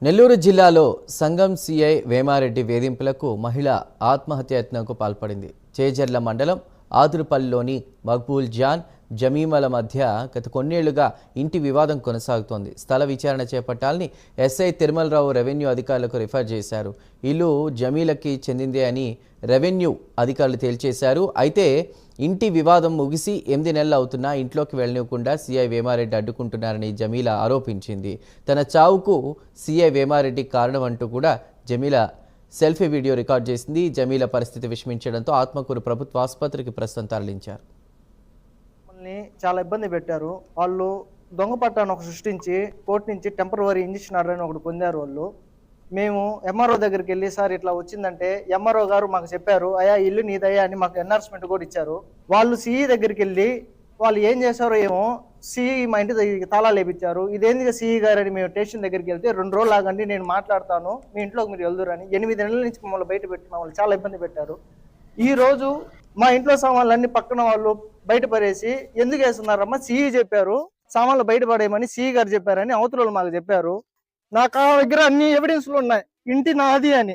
నెల్లూరు జిల్లాలో సంగం సిఐ వేమారెడ్డి వేధింపులకు మహిళ ఆత్మహత్యాయత్నంకు పాల్పడింది. చేజర్ల మండలం ఆదురుపల్లిలోని మక్బూల్ జాన్ జమీమల మధ్య గత కొన్నేళ్లుగా ఇంటి వివాదం కొనసాగుతోంది. స్థల విచారణ చేపట్టాలని ఎస్ఐ తిరుమలరావు రెవెన్యూ అధికారులకు రిఫర్ చేశారు. ఇల్లు జమీలకి చెందిందే అని రెవెన్యూ అధికారులు తేల్చేశారు. అయితే ఇంటి వివాదం ముగిసి 8 నెలలు అవుతున్నా ఇంట్లోకి వెళ్ళనివ్వకుండా సీఐ వేమారెడ్డి అడ్డుకుంటున్నారని జమీల ఆరోపించింది. తన చావుకు సీఐ వేమారెడ్డి కారణం అంటూ కూడా జమీల సెల్ఫీ వీడియో రికార్డ్ చేసింది. జమీల పరిస్థితి విషమించడంతో ఆత్మకూరు ప్రభుత్వ ఆసుపత్రికి ప్రస్తుతం తరలించారు. చాలా ఇబ్బంది పెట్టారు. వాళ్ళు దొంగ పట్టాను ఒక సృష్టించి కోర్టు నుంచి టెంపరవరీ ఇంజక్షన్ ఆర్డర్ అని ఒకటి పొందారు. వాళ్ళు మేము ఎంఆర్ఓ దగ్గరికి వెళ్ళి సార్ ఇట్లా వచ్చిందంటే ఎంఆర్ఓ గారు మాకు చెప్పారు, అయ్యా ఇల్లు నీదయ్యా అని మాకు ఎన్ఆర్స్మెంట్ కూడా ఇచ్చారు. వాళ్ళు సిఈ దగ్గరికి వెళ్ళి వాళ్ళు ఏం చేశారో ఏమో సిఈ మా ఇంటి దగ్గరికి తాళాలు వేపించారు. ఇదేందుకు సిఈ గారు అని మేము స్టేషన్ దగ్గరికి వెళ్తే 2 రోజులు ఆగండి నేను మాట్లాడతాను మీ ఇంట్లోకి మీరు వెళ్దురని 8 నెలల నుంచి మమ్మల్ని బయట పెట్టి మమ్మల్ని చాలా ఇబ్బంది పెట్టారు. ఈ రోజు మా ఇంట్లో సామాన్లన్నీ పక్కన వాళ్ళు బయట పడేసి ఎందుకు వేస్తున్నారమ్మా సిఈ చెప్పారు సామాన్లు బయట పడేయమని సిఈ గారు చెప్పారని అవతల మాకు చెప్పారు. నాకు ఆ దగ్గర అన్ని ఎవిడెన్స్లు ఉన్నాయి ఇంటి నాది అని.